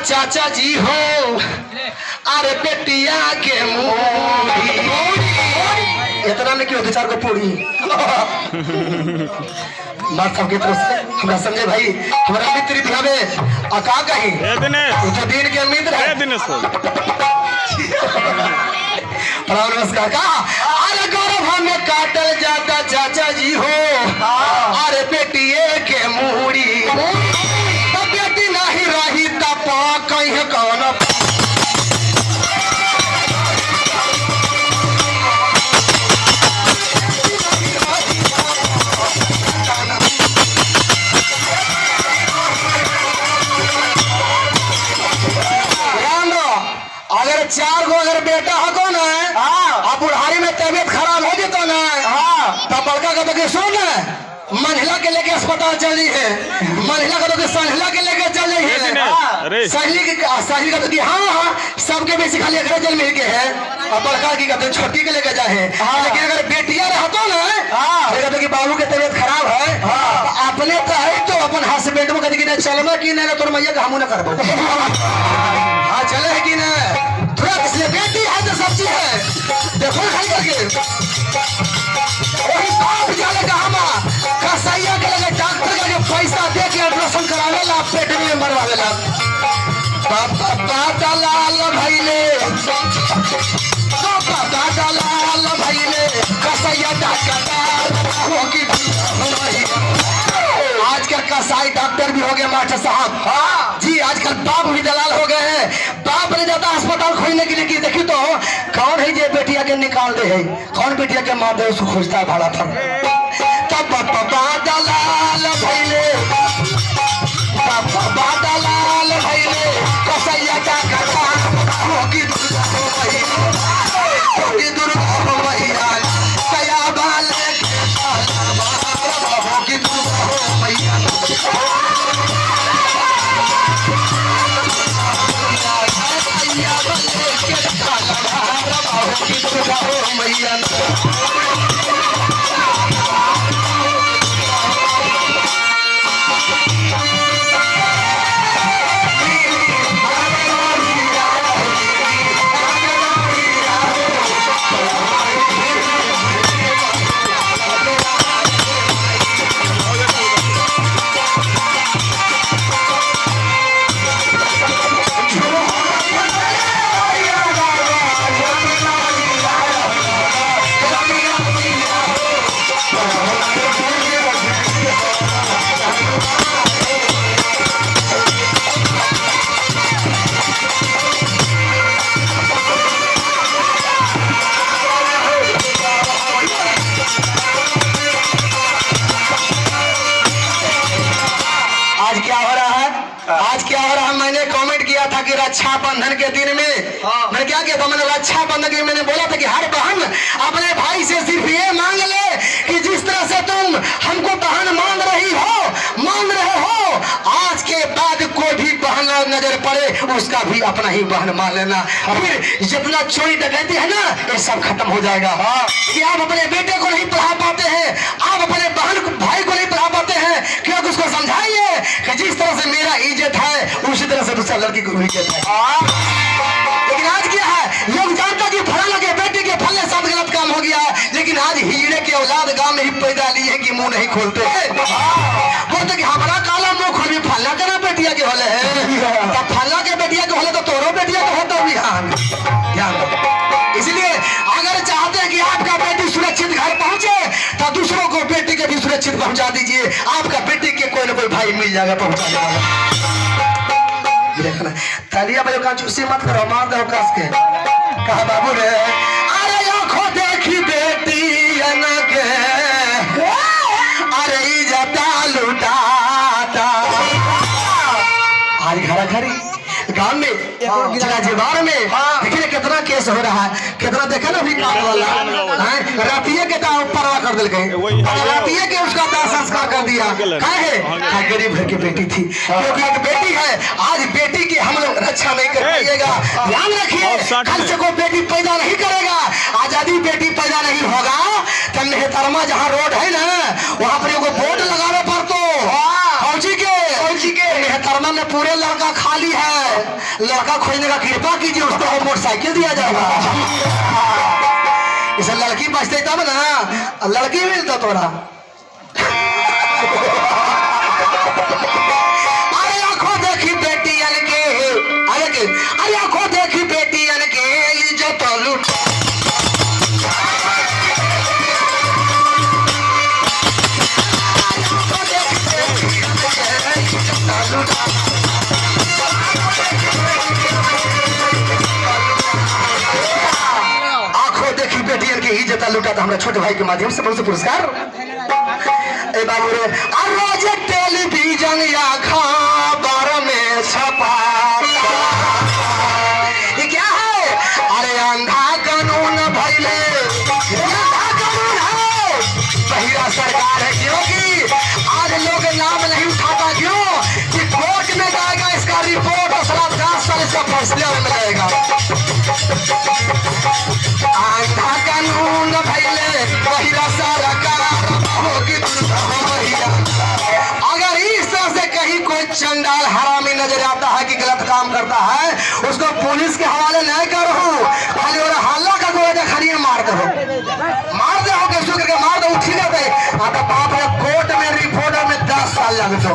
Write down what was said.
चाचा जी हो अरे बेटिया के मूड़ी इतना में क्यों चार को पूरी बात सबके तरफ से हमरा संजय भाई हमारा मित्र भावे अका कहीं तो दिन के मित्र है प्रणाम नमस्कार का अरे गौरव हमें काटल जाता चाचा जी हो अरे बेटिए के मूड़ी बेटी नहीं रही तब कहीं कौन अगर चार गो अगर बेटा हो ना आप बुढ़ारी में तबियत खराब हो जाता ना तब बड़का का तो सुन महिला के लेके अस्पताल चली है महिला का तो सहिला के लेके चली है सहेली का तो हाँ सबके बेसी खाली घर जल मिल के है और बड़का की कहते छोटी के लेके जाए लेकिन अगर बेटिया रहतो ना कहते कि बाबू के तबियत खराब है अपने तो है तो अपन हस्बैंड में कहते कि चलना कि नहीं तोर मैया का हम ना करबो हाँ चले है कि ना तुरंत इसलिए बेटी है तो सब चीज है देखो खाली करके वही बाप जाले का हम कसैया के लगे डॉक्टर का पैसा दे के ऑपरेशन करावे ला पेट में मरवावे ला पापा दलाल भइले पापा दलाल भइले कसैया डॉक्टर हो की आजकल कसाई डॉक्टर भी हो गए मास्टर साहब जी आजकल बाप भी दलाल हो गए हैं बाप ने जाता अस्पताल खोलने के लिए कि देखी तो कौन है ये बेटिया के निकाल दे है कौन बेटिया के माँ दे उसको खोजता है भाड़ा था तब पापा दलाल भइले पापा दलाल भइले कसैया डॉक्टर हो की दुर्गा हो मैया कया बाले के हो की दुर्गा हो मैया मैंने कमेंट किया था कि रक्षाबंधन के दिन में मैंने क्या किया था मैंने रक्षाबंधन के मैंने बोला था कि हर बहन अपने भाई से सिर्फ ये मांग ले कि जिस तरह से तुम हमको बहन मान रहे हो आज के बाद कोई भी बहन नजर पड़े उसका भी अपना ही बहन मान लेना फिर जितना चोरी डकैती है ना ये सब खत्म हो जाएगा कि आप अपने बेटे को नहीं पढ़ा पाते हैं आप अपने बहन भाई को नहीं पढ़ा पाते हैं क्योंकि उसको समझाइए कि जिस तरह से मेरा इज्जत है उसी तरह से दूसरा लड़की को इज्जत है लेकिन आज क्या है लोग जानता कि फलाना के बेटे के फलने साथ गलत काम हो गया लेकिन आज हीरे के औलाद गांव में ही पैदा लिए कि मुंह नहीं खोलते बोलते कि हमारा काला मुंह खोल भी फलना के ना बेटिया के होले है तब फलना के बेटिया के होले तो तोरो बेटिया के होता भी ध्यान इसलिए अगर चाहते हैं कि आपका बेटी सुरक्षित घर पहुंचे तो दूसरों को बेटी के भी सुरक्षित पहुंचा दीजिए आपका बेटी के कोई ना कोई भाई मिल जाएगा पहुंचाने वाला देखना तालिया बजो का चूसी मत करो मार दो कस के कहा बाबू रे अरे आंखों देखी बेटी के अरे इज्जत लुटाता आज घरा घरी गांव में जिला जेवार में देखिए कितना केस हो रहा है, कितना देखे ना भी काम वाला रातिये के दाव परवा कर दिल गए, रातिये के उसका दाह संस्कार कर दिया। है गरीब घर की बेटी थी, क्योंकि एक बेटी है। आज बेटी की हम लोग रक्षा नहीं कर पाइएगा, ध्यान रखिए। कल से कोई बेटी पैदा नहीं करेगा, आजादी बेटी पैदा नहीं होगा तो मेहतरमा जहाँ रोड है ना वहाँ पर एगो बोर्ड लगावे पर तो फौजी के मेहतरमा में पूरे लड़का खाली है, लड़का खोजने का कृपा कीजिए, उसको मोटरसाइकिल दिया जाएगा। इसे लड़की बचते तब ना, लड़की मिलता तोरा। अरे आंखों देखी बेटियन के, अरे आंखों देखी बेटियन के इज्जत लूट। आंखों देखी बेटियन की इज्जत लूटा था। हमारे छोटे भाई के माध्यम से बहुत से पुरस्कार ए बाबू रे। रोज टेलीविजन या खबर में छपा ये क्या है? अरे अंधा कानून भइले, अंधा कानून है, बहिरा सरकार है। क्योंकि आज लोग नाम नहीं उठाता, क्यों कि कोर्ट में जाएगा इसका रिपोर्ट और साला 10 साल इसका फैसले में मिलेगा। अंधा कानून भइले बहिरा सरकार होगी। अगर इस तरह से कहीं कोई चंडाल हरामी नजर आता है कि गलत काम करता है, उसको पुलिस के हवाले नहीं करो, खाली और हल्ला का गोजा खड़ी मार दो, मार दो, मार दो, ठीक है। बाप कोर्ट में रिपोर्टर में 10 साल लग दो।